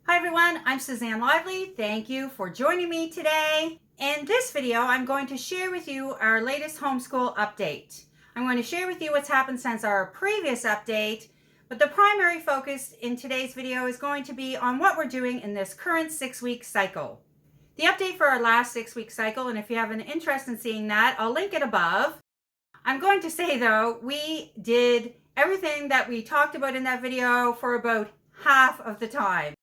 Hi everyone, I'm Suzanne Lively. Thank you for joining me today. In this video, I'm going to share with you our latest homeschool update. I'm going to share with you what's happened since our previous update, but the primary focus in today's video is going to be on what we're doing in this current 6-week cycle. The update for our last 6-week cycle, and if you have an interest in seeing that, I'll link it above. I'm going to say though, we did everything that we talked about in that video for about half of the time.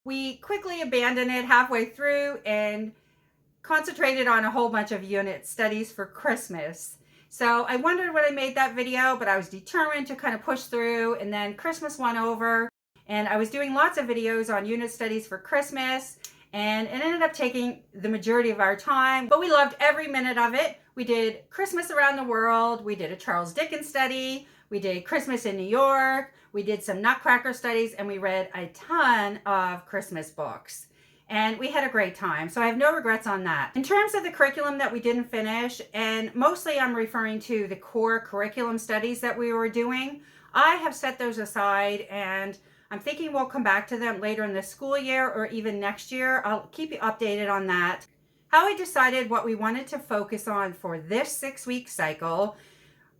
We quickly abandoned it halfway through and concentrated on a whole bunch of unit studies for Christmas. So I wondered when I made that video, but I was determined to kind of push through, and then Christmas went over and I was doing lots of videos on unit studies for Christmas, and it ended up taking the majority of our time, but we loved every minute of it. We did Christmas around the world, we did a Charles Dickens study, we did Christmas in New York, we did some Nutcracker studies, and we read a ton of Christmas books. And we had a great time, so I have no regrets on that. In terms of the curriculum that we didn't finish, and mostly I'm referring to the core curriculum studies that we were doing, I have set those aside, and I'm thinking we'll come back to them later in the school year or even next year. I'll keep you updated on that. How I decided what we wanted to focus on for this 6-week cycle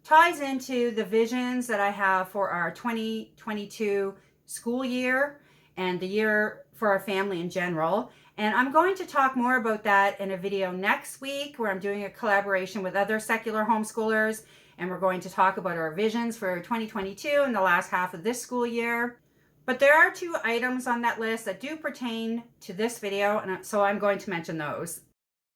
ties into the visions that I have for our 2022 school year and the year for our family in general. And I'm going to talk more about that in a video next week where I'm doing a collaboration with other secular homeschoolers, and we're going to talk about our visions for 2022 and the last half of this school year. But there are 2 items on that list that do pertain to this video, and so I'm going to mention those.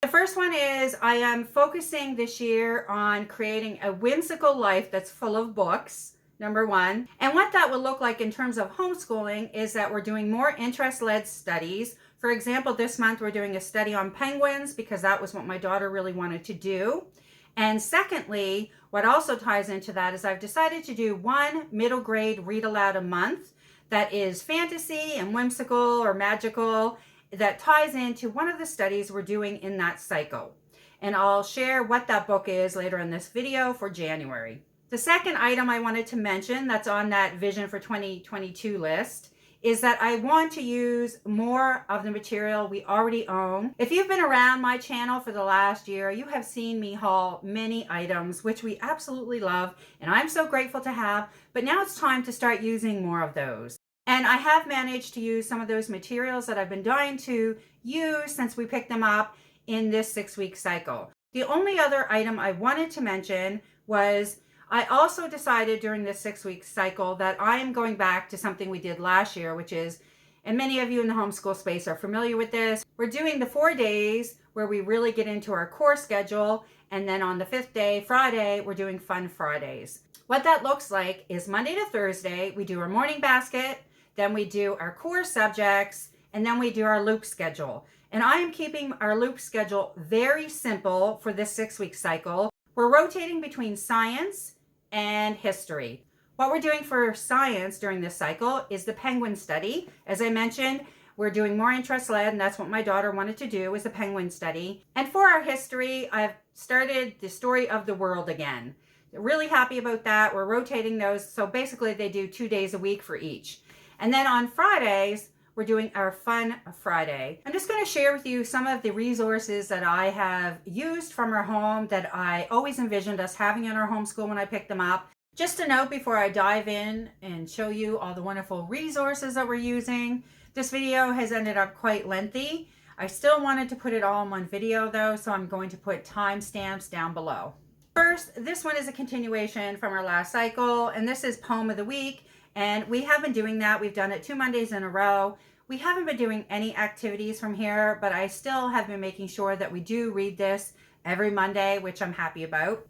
The first one is I am focusing this year on creating a whimsical life that's full of books, number 1. And what that will look like in terms of homeschooling is that we're doing more interest-led studies. For example, this month we're doing a study on penguins because that was what my daughter really wanted to do. And secondly, what also ties into that is I've decided to do 1 middle grade read aloud a month that is fantasy and whimsical or magical, that ties into one of the studies we're doing in that cycle. And I'll share what that book is later in this video for January. The second item I wanted to mention that's on that Vision for 2022 list is that I want to use more of the material we already own. If you've been around my channel for the last year, you have seen me haul many items, which we absolutely love, and I'm so grateful to have, but now it's time to start using more of those. And I have managed to use some of those materials that I've been dying to use since we picked them up in this 6-week cycle. The only other item I wanted to mention was I also decided during this 6-week cycle that I am going back to something we did last year, which is, and many of you in the homeschool space are familiar with this, we're doing the 4 days where we really get into our core schedule, and then on the 5th day, Friday, we're doing Fun Fridays. What that looks like is Monday to Thursday, we do our morning basket, then we do our core subjects, and then we do our loop schedule. And I am keeping our loop schedule very simple for this 6-week cycle. We're rotating between science and history. What we're doing for science during this cycle is the penguin study. As I mentioned, we're doing more interest-led, and that's what my daughter wanted to do, is the penguin study. And for our history, I've started the story of the world again. Really happy about that. We're rotating those, so basically they do 2 days a week for each. And then on Fridays, we're doing our Fun Friday. I'm just going to share with you some of the resources that I have used from our home that I always envisioned us having in our homeschool when I picked them up. Just a note before I dive in and show you all the wonderful resources that we're using. This video has ended up quite lengthy. I still wanted to put it all in one video though, so I'm going to put timestamps down below. First, this one is a continuation from our last cycle, and this is Poem of the Week. And we have been doing that. We've done it 2 Mondays in a row. We haven't been doing any activities from here, but I still have been making sure that we do read this every Monday, which I'm happy about.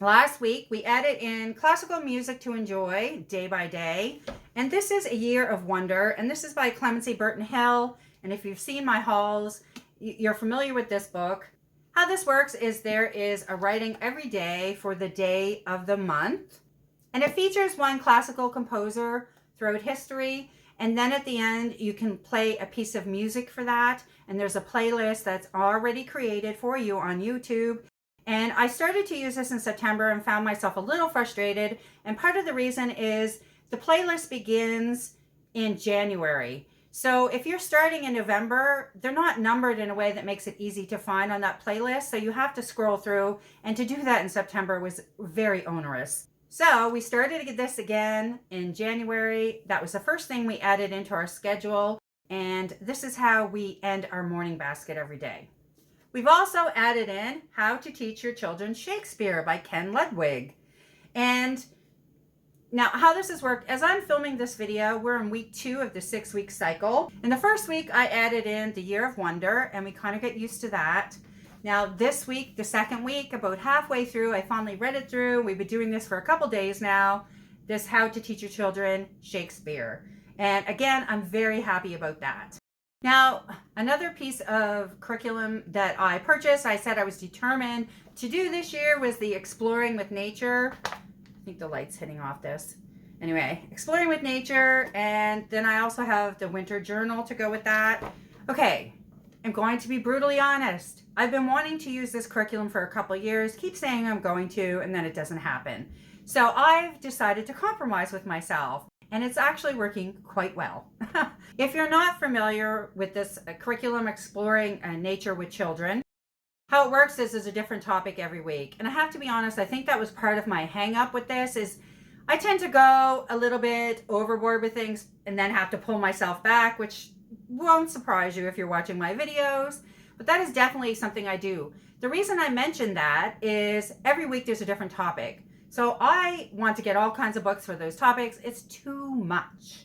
Last week, we added in classical music to enjoy day by day. And this is A Year of Wonder, and this is by Clemency Burton Hill. And if you've seen my hauls, you're familiar with this book. How this works is there is a writing every day for the day of the month. And it features one classical composer throughout history. And then at the end, you can play a piece of music for that. And there's a playlist that's already created for you on YouTube. And I started to use this in September and found myself a little frustrated. And part of the reason is the playlist begins in January. So if you're starting in November, they're not numbered in a way that makes it easy to find on that playlist. So you have to scroll through, and to do that in September was very onerous. So we started this again in January. That was the first thing we added into our schedule. And this is how we end our morning basket every day. We've also added in How to Teach Your Children Shakespeare by Ken Ludwig. And now, how this has worked, as I'm filming this video, we're in week 2 of the 6-week cycle. In the first week, I added in the Year of Wonder, and we kind of get used to that. Now, this week, the second week, about halfway through, I finally read it through. We've been doing this for a couple days now, this How to Teach Your Children Shakespeare. And again, I'm very happy about that. Now, another piece of curriculum that I purchased, I said I was determined to do this year, was the Exploring with Nature. I think the light's hitting off this. Anyway, Exploring with Nature, and then I also have the Winter Journal to go with that. Okay, I'm going to be brutally honest. I've been wanting to use this curriculum for a couple of years, keep saying I'm going to, and then it doesn't happen. So I've decided to compromise with myself, and it's actually working quite well. If you're not familiar with this curriculum, Exploring Nature with Children, how it works is there's a different topic every week. And I have to be honest, I think that was part of my hang up with this is I tend to go a little bit overboard with things and then have to pull myself back, which won't surprise you if you're watching my videos, but that is definitely something I do. The reason I mention that is every week there's a different topic. So I want to get all kinds of books for those topics. It's too much.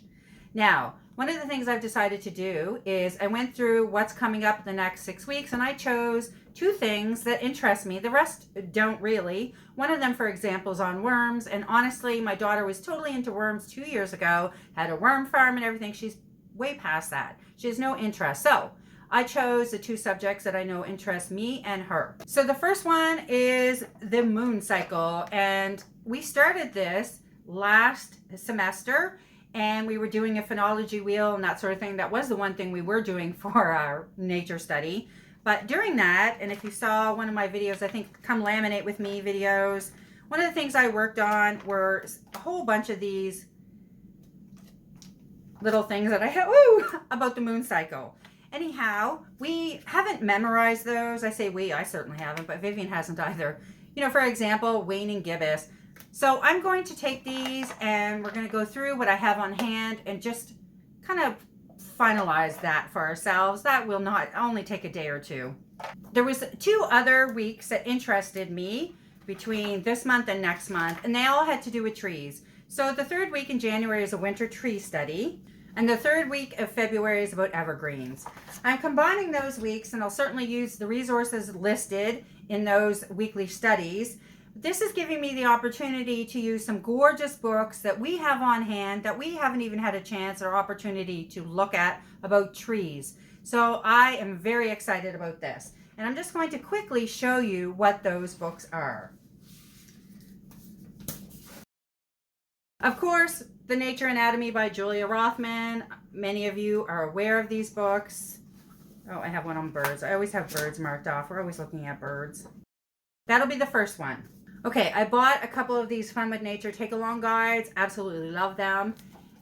Now, one of the things I've decided to do is I went through what's coming up in the next 6 weeks, and I chose 2 things that interest me. The rest don't really. One of them, for example, is on worms. And honestly, my daughter was totally into worms 2 years ago, had a worm farm and everything. She's way past that. She has no interest. So I chose the 2 subjects that I know interest me and her. So the first one is the moon cycle. And we started this last semester, and we were doing a phonology wheel and that sort of thing. That was the one thing we were doing for our nature study. But during that, and if you saw one of my videos, I think Come Laminate With Me videos, one of the things I worked on were a whole bunch of these little things that I had about the moon cycle. Anyhow, we haven't memorized those. I say we, I certainly haven't, but Vivian hasn't either. You know, for example, waning gibbous. So I'm going to take these and we're going to go through what I have on hand and just kind of finalize that for ourselves. That will not only take a day or 2. There was 2 other weeks that interested me between this month and next month, and they all had to do with trees. So the 3rd week in January is a winter tree study, and the 3rd week of February is about evergreens. I'm combining those weeks, and I'll certainly use the resources listed in those weekly studies. This is giving me the opportunity to use some gorgeous books that we have on hand that we haven't even had a chance or opportunity to look at about trees. So I am very excited about this. And I'm just going to quickly show you what those books are. Of course, The Nature Anatomy by Julia Rothman. Many of you are aware of these books. Oh, I have one on birds. I always have birds marked off. We're always looking at birds. That'll be the first one. Okay, I bought a couple of these Fun with Nature take-along guides. Absolutely love them.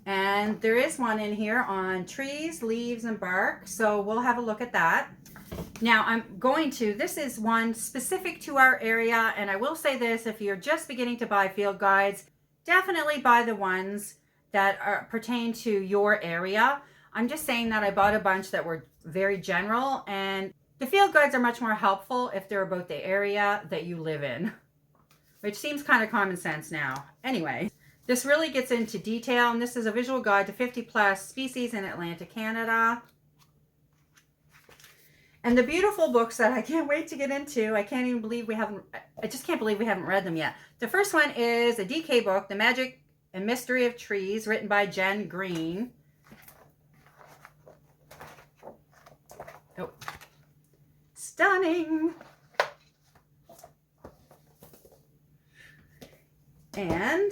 And there is one in here on trees, leaves, and bark. So we'll have a look at that. Now this is one specific to our area. And I will say this, if you're just beginning to buy field guides, definitely buy the ones that pertain to your area. I'm just saying that I bought a bunch that were very general, and the field guides are much more helpful if they're about the area that you live in, which seems kind of common sense now. Anyway, this really gets into detail, and this is a visual guide to 50+ species in Atlantic Canada. And the beautiful books that I can't wait to get into, I just can't believe we haven't read them yet. The first one is a DK book, The Magic and Mystery of Trees, written by Jen Green. Oh, stunning. And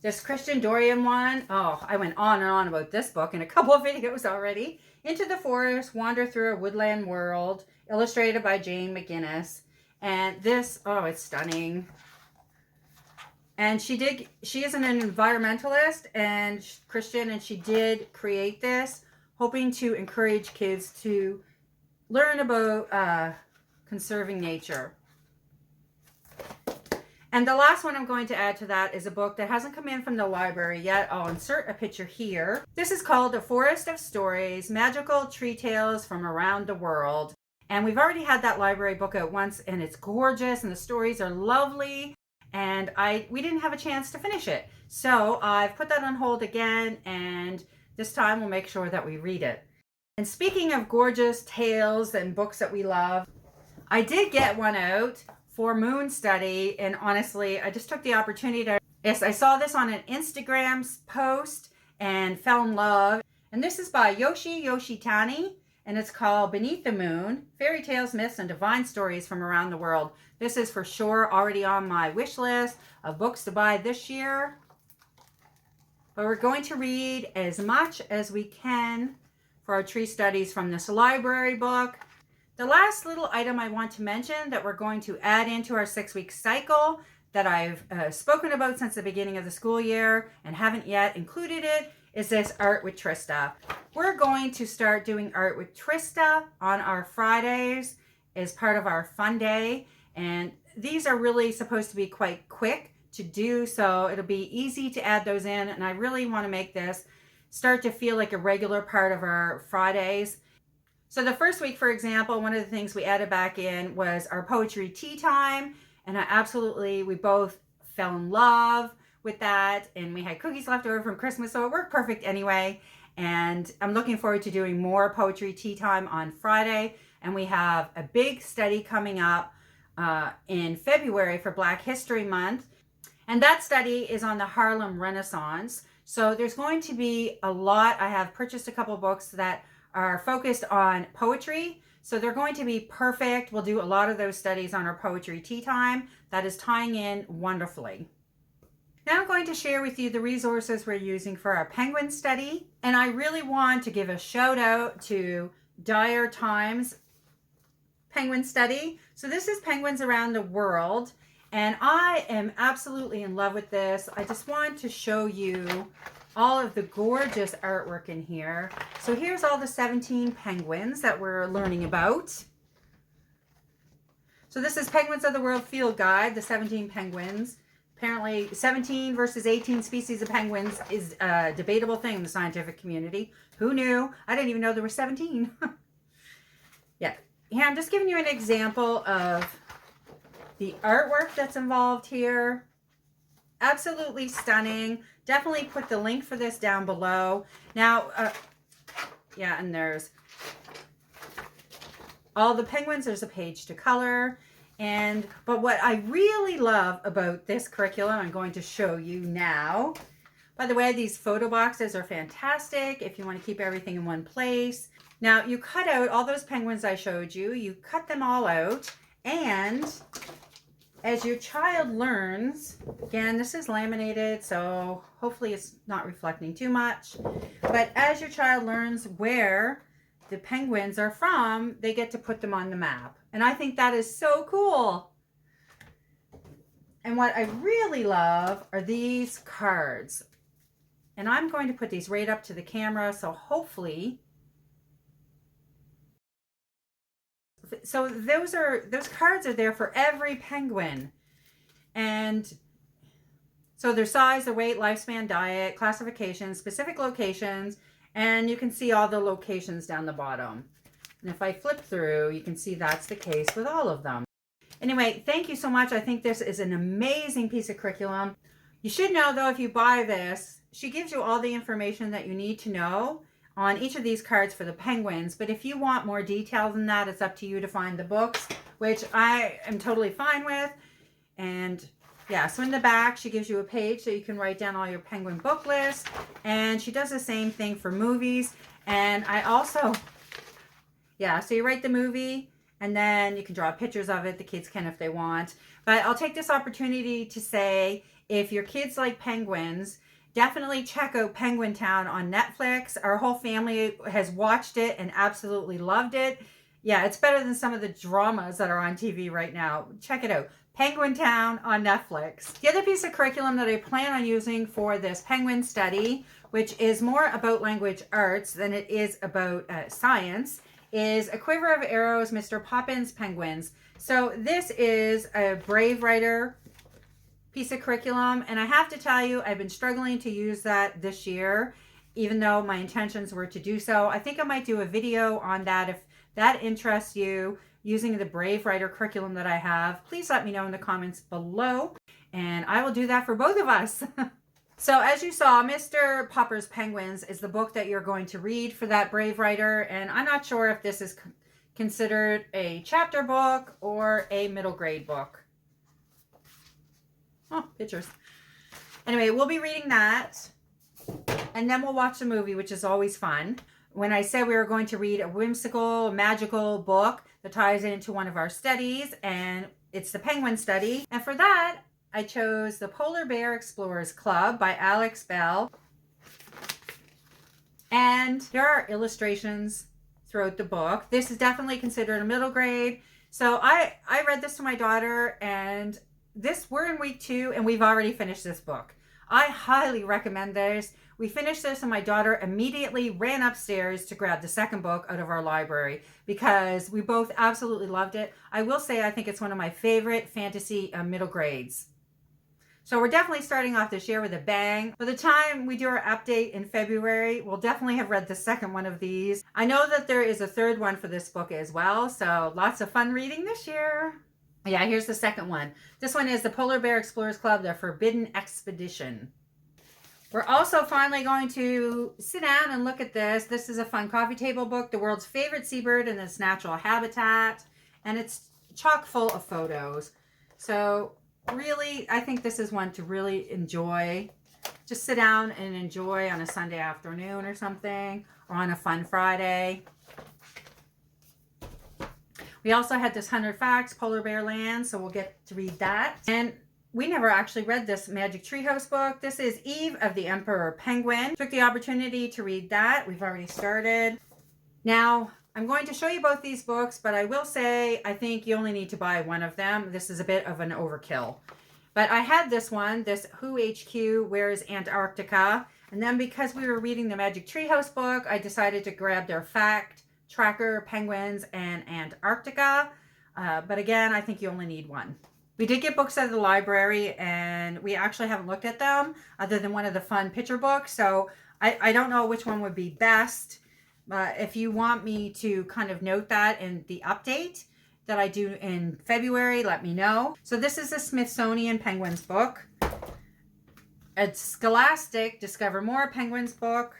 this Christian Dorian one, oh, I went on and on about this book in a couple of videos already. Into the Forest, Wander Through a Woodland World, illustrated by Jane McGinnis. And this, oh, it's stunning. And she is an environmentalist and Christian, and she did create this, hoping to encourage kids to learn about conserving nature. And the last one I'm going to add to that is a book that hasn't come in from the library yet. I'll insert a picture here. This is called A Forest of Stories, Magical Tree Tales from Around the World. And we've already had that library book out once, and it's gorgeous, and the stories are lovely. And we didn't have a chance to finish it. So I've put that on hold again, and this time we'll make sure that we read it. And speaking of gorgeous tales and books that we love, I did get one out for Moon Study, and honestly, I just took the opportunity to, yes, I saw this on an Instagram post and fell in love. And this is by Yoshi Yoshitani, and it's called Beneath the Moon, Fairy Tales, Myths, and Divine Stories from Around the World. This is for sure already on my wish list of books to buy this year. But we're going to read as much as we can for our tree studies from this library book. The last little item I want to mention that we're going to add into our 6-week cycle that I've spoken about since the beginning of the school year and haven't yet included it is this Art with Trista. We're going to start doing Art with Trista on our Fridays as part of our fun day. And these are really supposed to be quite quick to do, so it'll be easy to add those in. And I really want to make this start to feel like a regular part of our Fridays. So the first week, for example, one of the things we added back in was our poetry tea time. And we both fell in love with that. And we had cookies left over from Christmas, so it worked perfect anyway. And I'm looking forward to doing more poetry tea time on Friday. And we have a big study coming up in February for Black History Month. And that study is on the Harlem Renaissance. So there's going to be a lot. I have purchased a couple books that are focused on poetry. So they're going to be perfect. We'll do a lot of those studies on our poetry tea time. That is tying in wonderfully. Now I'm going to share with you the resources we're using for our penguin study. And I really want to give a shout out to Dire Times Penguin Study. So this is Penguins Around the World. And I am absolutely in love with this. I just want to show you all of the gorgeous artwork in here. So here's all the 17 penguins that we're learning about. So this is Penguins of the World Field Guide, the 17 penguins. Apparently 17 versus 18 species of penguins is a debatable thing in the scientific community. Who knew? I didn't even know there were 17. Yeah, I'm just giving you an example of the artwork that's involved here. Absolutely stunning. Definitely put the link for this down below. Now, yeah, and there's all the penguins. There's a page to color. But what I really love about this curriculum, I'm going to show you now. By the way, these photo boxes are fantastic if you want to keep everything in one place. Now, you cut out all those penguins I showed you. You cut them all out, and as your child learns, again, this is laminated, so hopefully it's not reflecting too much. But as your child learns where the penguins are from, they get to put them on the map. And I think that is so cool. And what I really love are these cards. And I'm going to put these right up to the camera, so hopefully. So those cards are there for every penguin. And so their size, their weight, lifespan, diet, classification, specific locations, and you can see all the locations down the bottom. And if I flip through, you can see that's the case with all of them. Anyway, thank you so much. I think this is an amazing piece of curriculum. You should know, though, if you buy this, she gives you all the information that you need to know on each of these cards for the penguins. But if you want more detail than that, it's up to you to find the books, which I am totally fine with. And yeah, so in the back, she gives you a page so you can write down all your penguin book list. And she does the same thing for movies. And I also, yeah, so you write the movie and then you can draw pictures of it. The kids can if they want. But I'll take this opportunity to say, if your kids like penguins, definitely check out Penguin Town on Netflix. Our whole family has watched it and absolutely loved it. Yeah, it's better than some of the dramas that are on TV right now. Check it out. Penguin Town on Netflix. The other piece of curriculum that I plan on using for this penguin study, which is more about language arts than it is about science, is A Quiver of Arrows, Mr. Poppins Penguins. So this is a Brave Writer piece of curriculum, and I have to tell you, I've been struggling to use that this year, even though my intentions were to do so. I think I might do a video on that. If that interests you, using the Brave Writer curriculum that I have, please let me know in the comments below, and I will do that for both of us. So as you saw, Mr. Popper's Penguins is the book that you're going to read for that Brave Writer, and I'm not sure if this is considered a chapter book or a middle grade book. Oh, pictures. Anyway, we'll be reading that, and then we'll watch the movie, which is always fun. When I said we were going to read a whimsical, magical book that ties into one of our studies, and it's the Penguin Study. And for that, I chose The Polar Bear Explorers Club by Alex Bell. And there are illustrations throughout the book. This is definitely considered a middle grade. So I read this to my daughter, and we're in week 2, and we've already finished this book. I highly recommend this. We finished this, and my daughter immediately ran upstairs to grab the second book out of our library because we both absolutely loved it. I will say I think it's one of my favorite fantasy middle grades. So we're definitely starting off this year with a bang. By the time we do our update in February, we'll definitely have read the second one of these. I know that there is a third one for this book as well, so lots of fun reading this year. Yeah, here's the second one. This one is The Polar Bear Explorers Club, The Forbidden Expedition. We're also finally going to sit down and look at this. This is a fun coffee table book, The World's Favorite Seabird in its Natural Habitat, and it's chock full of photos. So really, I think this is one to really enjoy. Just sit down and enjoy on a Sunday afternoon or something, or on a fun Friday. We also had this 100 Facts, Polar Bear Land, so we'll get to read that. And we never actually read this Magic Treehouse book. This is Eve of the Emperor Penguin. Took the opportunity to read that. We've already started. Now, I'm going to show you both these books, but I will say I think you only need to buy one of them. This is a bit of an overkill. But I had this one, this Who HQ Where's Antarctica? And then because we were reading the Magic Treehouse book, I decided to grab their Fact Tracker, Penguins, and Antarctica. But again, I think you only need one. We did get books out of the library, and we actually haven't looked at them other than one of the fun picture books. So I don't know which one would be best. If you want me to kind of note that in the update that I do in February, let me know. So this is a Smithsonian Penguins book. A Scholastic Discover More Penguins book.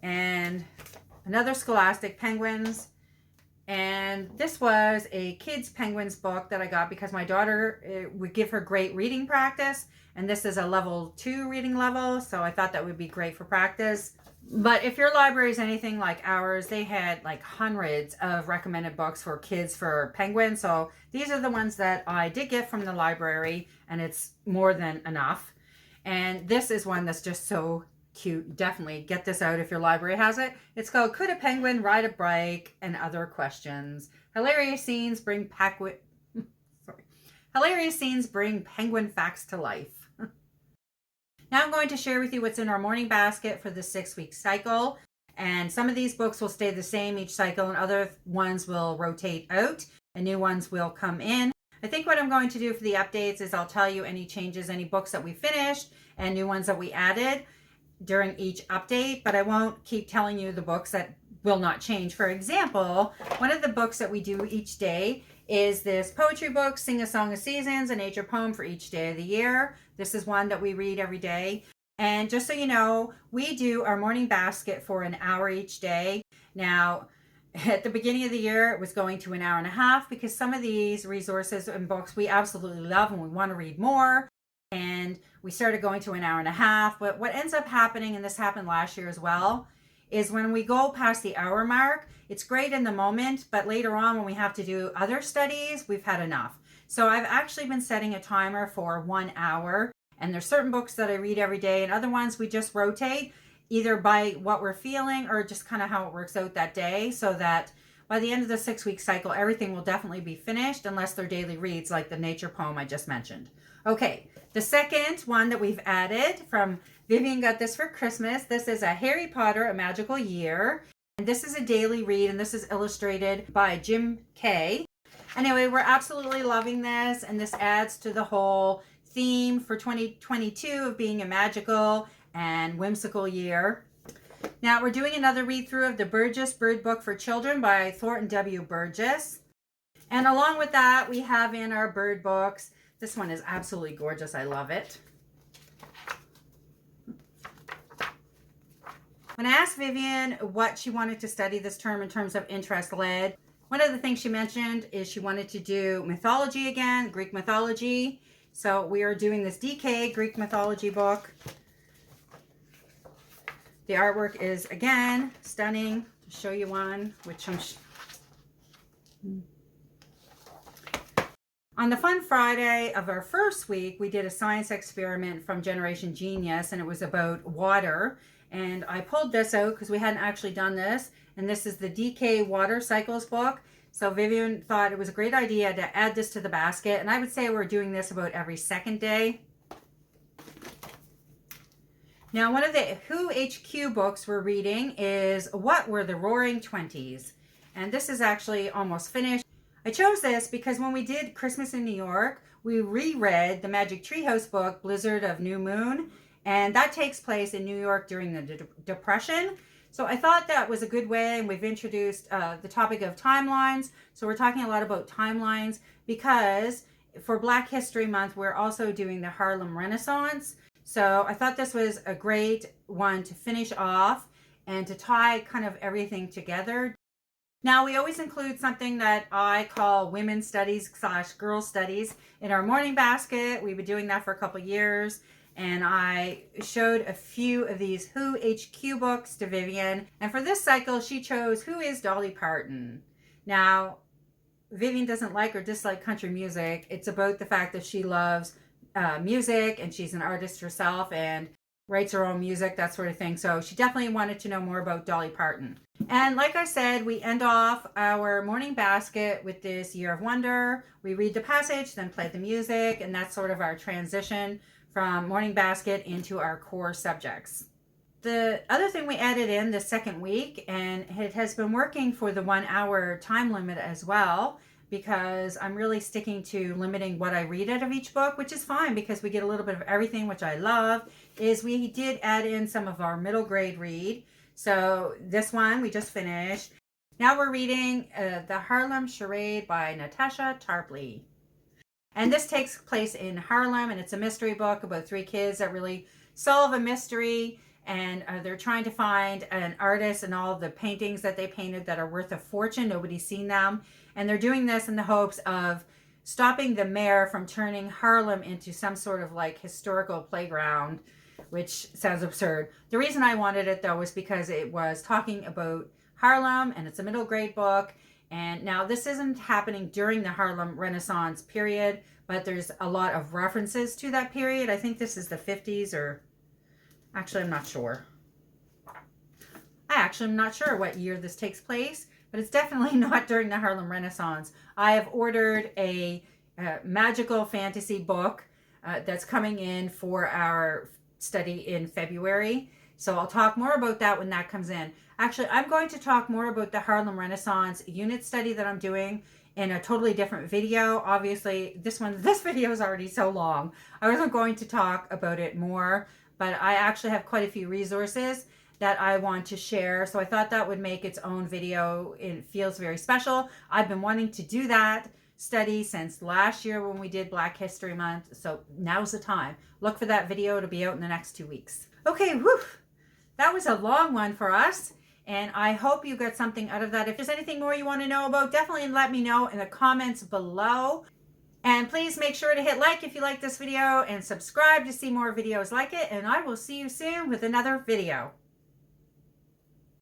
And another Scholastic Penguins. And this was a kids penguins book that I got because my daughter would give her great reading practice. And this is a level 2 reading level. So I thought that would be great for practice. But if your library is anything like ours, they had like hundreds of recommended books for kids for penguins. So these are the ones that I did get from the library, and it's more than enough. And this is one that's just so cute. Definitely get this out if your library has it. It's called Could a Penguin Ride a Bike and Other Questions. Hilarious scenes bring Hilarious scenes bring penguin facts to life. Now I'm going to share with you what's in our morning basket for the 6-week cycle. And some of these books will stay the same each cycle, and other ones will rotate out and new ones will come in. I think what I'm going to do for the updates is I'll tell you any changes, any books that we finished and new ones that we added during each update, but I won't keep telling you the books that will not change. For example, one of the books that we do each day is this poetry book, Sing a Song of Seasons, a nature poem for each day of the year. This is one that we read every day. And just so you know, we do our morning basket for an hour each day. Now, at the beginning of the year, it was going to an hour and a half because some of these resources and books we absolutely love and we want to read more. And we started going to an hour and a half. But what ends up happening, and this happened last year as well, is when we go past the hour mark, it's great in the moment, but later on when we have to do other studies, we've had enough. So I've actually been setting a timer for 1 hour, and there's certain books that I read every day, and other ones we just rotate either by what we're feeling or just kind of how it works out that day, so that by the end of the 6-week cycle, everything will definitely be finished unless they're daily reads like the nature poem I just mentioned. Okay, the second one that we've added from Vivian got this for Christmas. This is a Harry Potter, A Magical Year. And this is a daily read, and this is illustrated by Jim Kay. Anyway, we're absolutely loving this, and this adds to the whole theme for 2022 of being a magical and whimsical year. Now we're doing another read through of the Burgess Bird Book for Children by Thornton W. Burgess. And along with that, we have in our bird books, this one is absolutely gorgeous. I love it. When I asked Vivian what she wanted to study this term in terms of interest led, one of the things she mentioned is she wanted to do mythology again, Greek mythology. So we are doing this DK Greek mythology book. The artwork is, again, stunning. To show you one, which I'm... On the Fun Friday of our first week, we did a science experiment from Generation Genius, and it was about water. And I pulled this out because we hadn't actually done this. And this is the DK Water Cycles book. So Vivian thought it was a great idea to add this to the basket. And I would say we're doing this about every second day. Now, one of the Who HQ books we're reading is What Were the Roaring Twenties? And this is actually almost finished. I chose this because when we did Christmas in New York, we reread the Magic Treehouse book, Blizzard of New Moon. And that takes place in New York during the Depression. So I thought that was a good way, and we've introduced the topic of timelines. So we're talking a lot about timelines because for Black History Month, we're also doing the Harlem Renaissance. So I thought this was a great one to finish off and to tie kind of everything together. Now, we always include something that I call women's studies / girls studies in our morning basket. We've been doing that for a couple years. And I showed a few of these Who HQ books to Vivian. And for this cycle, she chose Who is Dolly Parton? Now, Vivian doesn't like or dislike country music. It's about the fact that she loves music, and she's an artist herself and writes her own music, that sort of thing. So she definitely wanted to know more about Dolly Parton. And like I said, we end off our morning basket with this Year of Wonder. We read the passage, then play the music, and that's sort of our transition from morning basket into our core subjects. The other thing we added in the second week, and it has been working for the 1 hour time limit as well, because I'm really sticking to limiting what I read out of each book, which is fine because we get a little bit of everything, which I love, is we did add in some of our middle grade read. So this one we just finished. Now we're reading The Harlem Charade by Natasha Tarpley. And this takes place in Harlem, and it's a mystery book about 3 kids that really solve a mystery, and they're trying to find an artist and all the paintings that they painted that are worth a fortune. Nobody's seen them. And they're doing this in the hopes of stopping the mayor from turning Harlem into some sort of like historical playground, which sounds absurd. The reason I wanted it though was because it was talking about Harlem, and it's a middle grade book. And now this isn't happening during the Harlem Renaissance period, but there's a lot of references to that period. I think this is the 50s, or actually I'm not sure. I'm not sure what year this takes place, but it's definitely not during the Harlem Renaissance. I have ordered a magical fantasy book that's coming in for our study in February. So I'll talk more about that when that comes in. Actually, I'm going to talk more about the Harlem Renaissance unit study that I'm doing in a totally different video. Obviously, this video is already so long. I wasn't going to talk about it more, but I actually have quite a few resources that I want to share. So I thought that would make its own video. It feels very special. I've been wanting to do that study since last year when we did Black History Month. So now's the time. Look for that video to be out in the next 2 weeks. Okay, whew. That was a long one for us, and I hope you got something out of that. If there's anything more you want to know about, definitely let me know in the comments below. And please make sure to hit like if you like this video and subscribe to see more videos like it. And I will see you soon with another video.